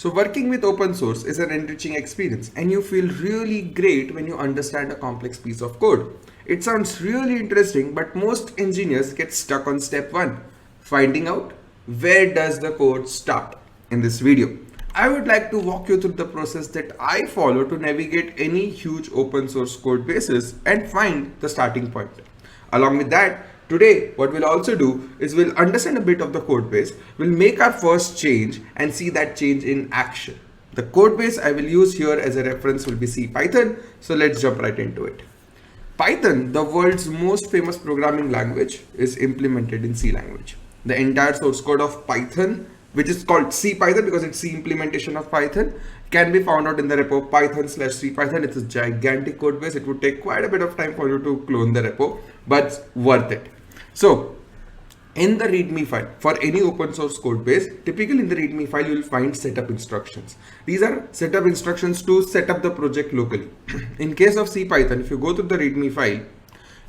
So working with open source is an enriching experience and you feel really great when you understand a complex piece of code. It sounds really interesting, but most engineers get stuck on step 1, finding out where does the code start. In this video, I would like to walk you through the process that I follow to navigate any huge open source code bases and find the starting point. Along with that, today, what we'll also do is we'll understand a bit of the code base, we'll make our first change and see that change in action. The code base I will use here as a reference will be CPython, so let's jump right into it. Python, the world's most famous programming language, is implemented in C language. The entire source code of Python, which is called CPython because it's the implementation of Python, can be found out in the repo python/cpython. It's a gigantic code base. It would take quite a bit of time for you to clone the repo, but worth it. So in the readme file for any open source code base, typically in the readme file you will find setup instructions. These are setup instructions to set up the project locally. In case of CPython, if you go to the readme file,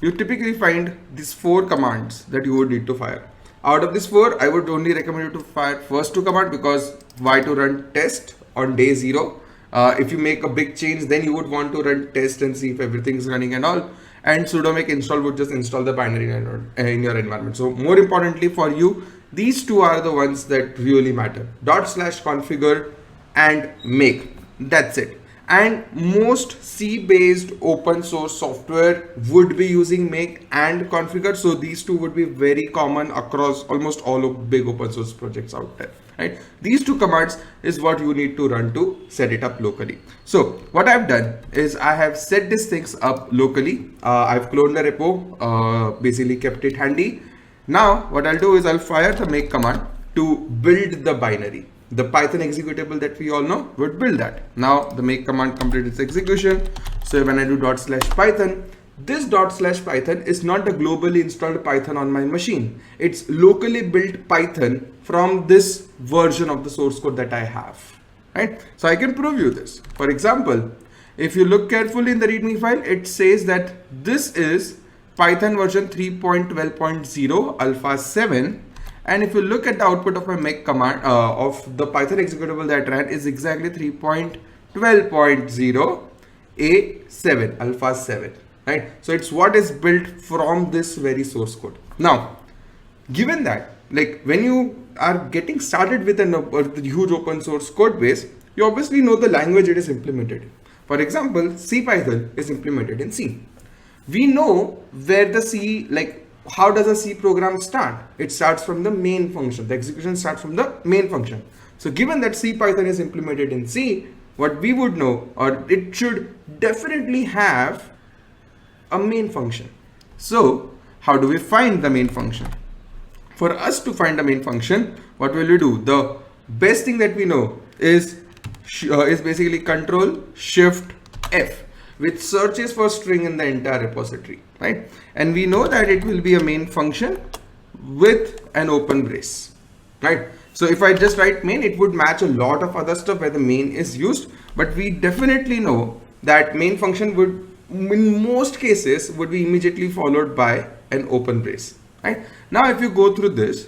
you typically find these 4 commands that you would need to fire. Out of these 4, I would only recommend you to fire first 2 commands because why to run test on day 0. If you make a big change, then you would want to run test and see if everything is running and all. And sudo make install would just install the binary in your environment. So more importantly for you, these 2 are the ones that really matter. /configure and make. That's it. And most C-based open source software would be using make and configure. So these 2 would be very common across almost all of big open source projects out there. Right? These 2 commands is what you need to run to set it up locally. So what I've done is I have set these things up locally. I've cloned the repo, basically kept it handy. Now what I'll do is I'll fire the make command to build the binary. The Python executable that we all know would build that. Now the make command completed its execution. So when I do /python, this /python is not the globally installed Python on my machine. It's locally built Python from this version of the source code that I have. Right? So I can prove you this. For example, if you look carefully in the readme file, it says that this is Python version 3.12.0 alpha 7. And if you look at the output of my make command of the Python executable that ran is exactly 3.12.0 A7 alpha 7, right? So it's what is built from this very source code. Now, given that, like when you are getting started with a huge open source code base, you obviously know the language it is implemented in. For example, CPython is implemented in C. We know where the C, like how does a C program start? It starts from the main function. The execution starts from the main function. So given that CPython is implemented in C, what we would know, or it should definitely have a main function. So how do we find the main function? For us to find the main function, what will we do? The best thing that we know is basically Control-Shift-F, which searches for string in the entire repository, right? And we know that it will be a main function with an open brace, right? So if I just write main, it would match a lot of other stuff where the main is used, but we definitely know that main function would, in most cases, would be immediately followed by an open brace, right? Now, if you go through this,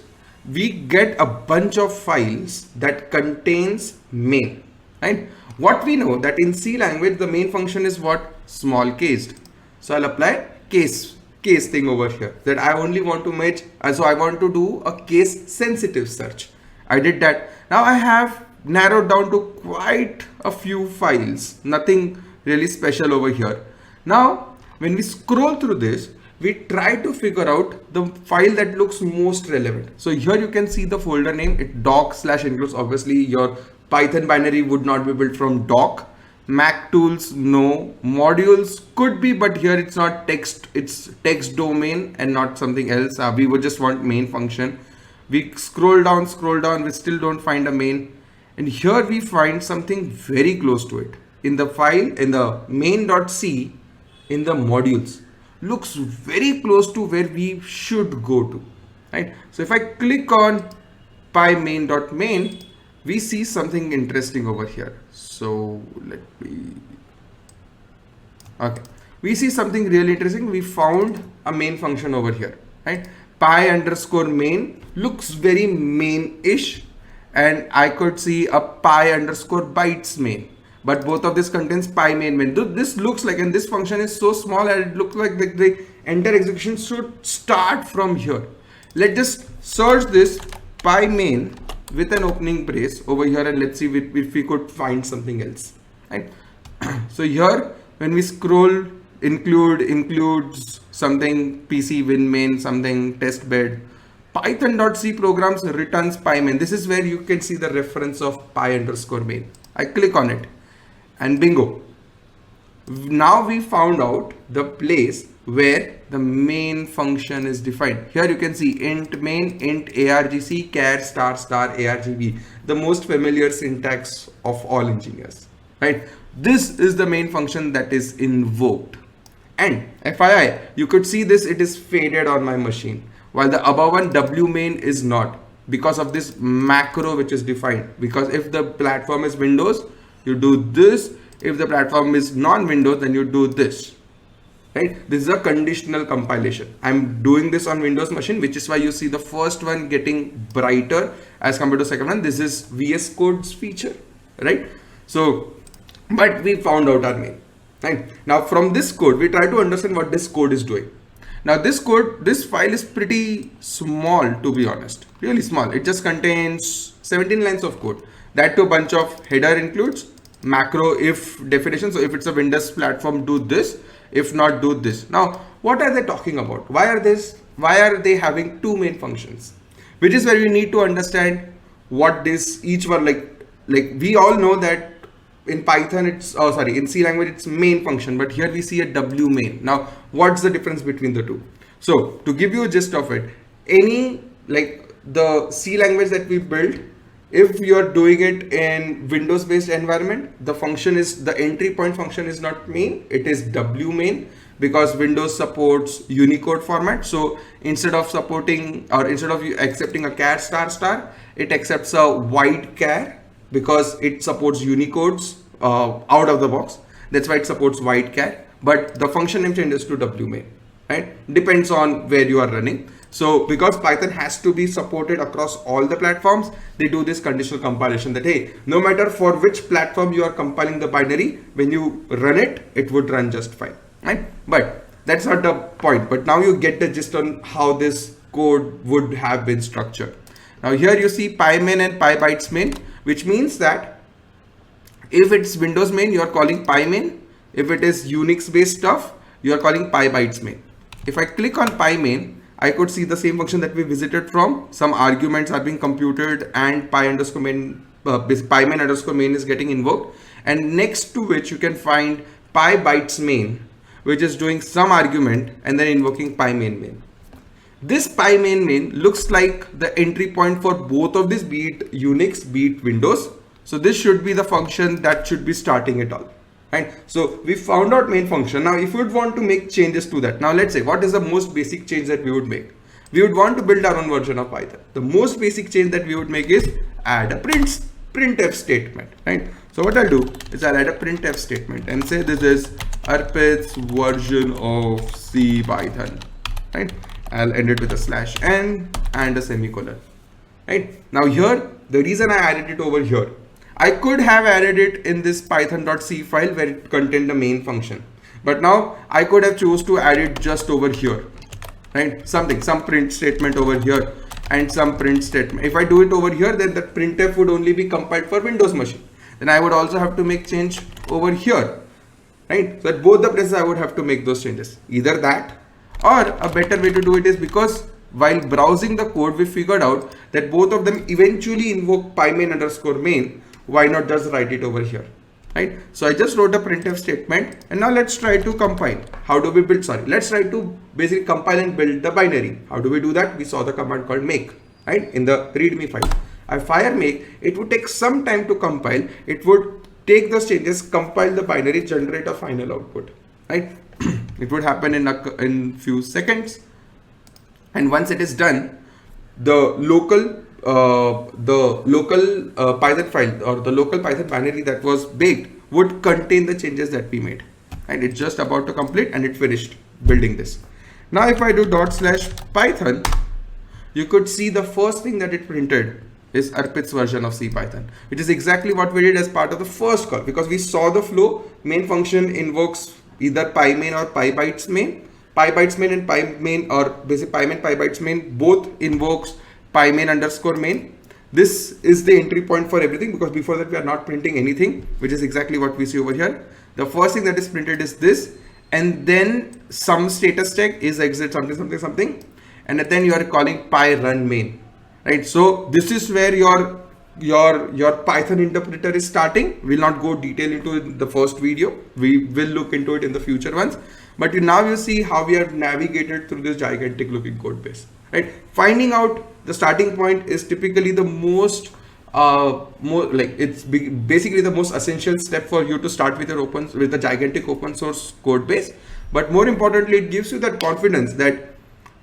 we get a bunch of files that contains main, right? What we know that in C language, the main function is what? Small cased. So I'll apply case thing over here that I only want to match. So I want to do a case sensitive search. I did that. Now I have narrowed down to quite a few files. Nothing really special over here. Now, when we scroll through this, we try to figure out the file that looks most relevant. So here you can see the folder name. It doc/includes. Obviously your Python binary would not be built from doc. Mac tools, no. Modules could be, but here it's not text, it's text domain and not something else. We would just want main function. We scroll down, we still don't find a main. And here we find something very close to it. In the file, in the main.c, in the modules, looks very close to where we should go to, right? So if I click on py_main.main, we see something interesting over here. So let me, okay, we see something really interesting. We found a main function over here, right? Py_main looks very main-ish, and I could see a py_bytes main, but both of this contains py main. This looks like, and this function is so small and it looks like the entire execution should start from here. Let's just search this py main with an opening brace over here, and let's see if we could find something else, right? So here when we scroll, includes something PC win main, something test bed, python.c programs returns py main. This is where you can see the reference of py_main. I click on it and bingo. Now we found out the place where the main function is defined. Here you can see int main, int argc, char ** argv, the most familiar syntax of all engineers, right? This is the main function that is invoked. And FYI, you could see this, it is faded on my machine, while the above one w main is not, because of this macro which is defined. Because if the platform is Windows, you do this. If the platform is non-Windows, then you do this, right? This is a conditional compilation. I'm doing this on Windows machine, which is why you see the first one getting brighter as compared to second one. This is VS Code's feature, right? So, but we found out our main, right? Now from this code, we try to understand what this code is doing. Now this file is pretty small, to be honest, really small. It just contains 17 lines of code. That too, a bunch of header includes macro if definition. So if it's a Windows platform, do this. If not, do this. Now, what are they talking about? Why are they having two main functions? Which is where we need to understand what this each one like we all know that in Python in C language it's main function, but here we see a w main. Now, what's the difference between the two? So to give you a gist of it, any the C language that we built, if you're doing it in Windows based environment, the entry point function is not main, it is w main, because Windows supports Unicode format. So instead of accepting a char ***, it accepts a wide char because it supports Unicodes out of the box. That's why it supports wide char, but the function name changes to w main, right? Depends on where you are running. So because Python has to be supported across all the platforms, they do this conditional compilation that, hey, no matter for which platform you are compiling the binary, when you run it, it would run just fine, right? But that's not the point. But now you get the gist on how this code would have been structured. Now here you see py main and py_bytes main, which means that if it's Windows main, you are calling py main. If it is Unix based stuff, you are calling py_bytes main. If I click on py main, I could see the same function that we visited from. Some arguments are being computed and py main is getting invoked. And next to which you can find py_bytes main, which is doing some argument and then invoking py main. This py main looks like the entry point for both of these, be it Unix, be it Windows. So this should be the function that should be starting it all. Right? So we found out main function. Now if we would want to make changes to that, now let's say what is the most basic change that we would make? We would want to build our own version of Python. The most basic change that we would make is add a printf statement, right? So what I'll do is I'll add a printf statement and say this is Arpit's version of CPython, right? I'll end it with a /n and a semicolon, right? Now here, the reason I added it over here, I could have added it in this python.c file where it contained the main function, but now I could have chose to add it just over here, right? Some print statement over here and some print statement. If I do it over here, then the printf would only be compiled for Windows machine. Then I would also have to make change over here, right? So at both the places I would have to make those changes. Either that, or a better way to do it is, because while browsing the code, we figured out that both of them eventually invoke py_main. Why not just write it over here, right? So I just wrote a printf statement, and now let's try to compile. How do we build? Let's try to basically compile and build the binary. How do we do that? We saw the command called make, right? In the readme file. I fire make. It would take some time to compile. It would take those changes, compile the binary, generate a final output, right? It would happen in few seconds, and once it is done, the local Python file or the local Python binary that was baked would contain the changes that we made, and it's just about to complete, and it finished building this. Now if I do /python, you could see the first thing that it printed is Arpit's version of CPython, which is exactly what we did as part of the first call, because we saw the flow. Main function invokes either pymain or pybytes main. Pybytes main and pymain, or basic pymain, pybytes main, both invokes pymain underscore main. This is the entry point for everything, because before that we are not printing anything, which is exactly what we see over here. The first thing that is printed is this, and then some status tag is exit something something something, and then you are calling py run main, right? So this is where your Python interpreter is starting. We'll not go detail into the first video. We will look into it in the future ones. But now you see how we have navigated through this gigantic looking code base, right? Finding out the starting point is typically the most basically the most essential step for you to start with the gigantic open source code base. But more importantly, it gives you that confidence that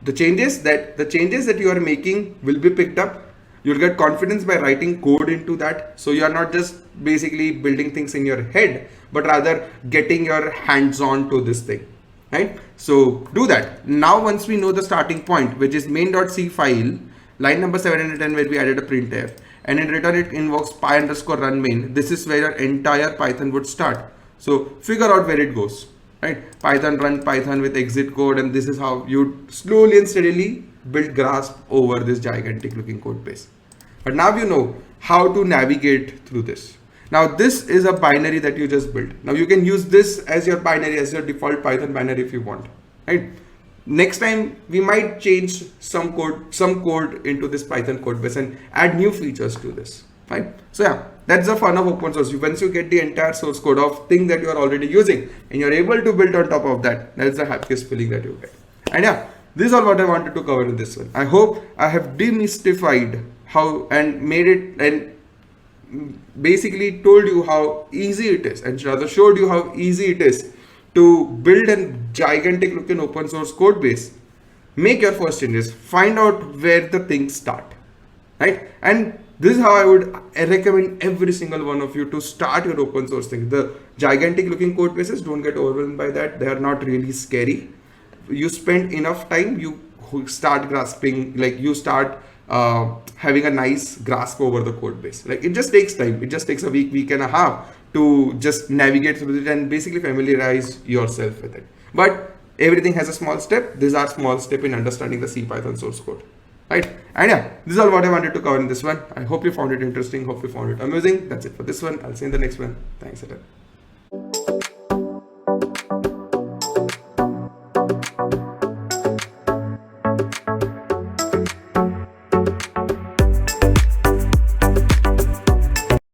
the changes that you are making will be picked up. You'll get confidence by writing code into that. So you are not just basically building things in your head, but rather getting your hands on to this thing, right? So do that. Now, once we know the starting point, which is main.c file, line number 710, where we added a printf, and in return it invokes py underscore run main. This is where your entire Python would start. So figure out where it goes, right? Python run Python with exit code, and this is how you slowly and steadily build grasp over this gigantic looking code base. But now you know how to navigate through this. Now this is a binary that you just built. Now you can use this as your binary, as your default Python binary if you want, right? Next time we might change some code into this Python code base and add new features to this, right? So yeah, that's the fun of open source. Once you get the entire source code of thing that you are already using and you're able to build on top of that, that's the happiest feeling that you get. And yeah, this is all what I wanted to cover in this one. I hope I have demystified how and made it, and basically told you how easy it is, and rather showed you how easy it is to build a gigantic looking open source code base. Make your first changes, find out where the things start, right? And this is how I would recommend every single one of you to start your open source thing. The gigantic looking code bases, don't get overwhelmed by that. They are not really scary. You spend enough time, you start grasping, like you start having a nice grasp over the code base. Like it just takes time. It just takes a week and a half to just navigate through it and basically familiarize yourself with it. But everything has a small step. These are small step in understanding the CPython source code, right? And yeah, this is all what I wanted to cover in this one. I hope you found it interesting. Hope you found it amusing. That's it for this one. I'll see you in the next one. Thanks a lot.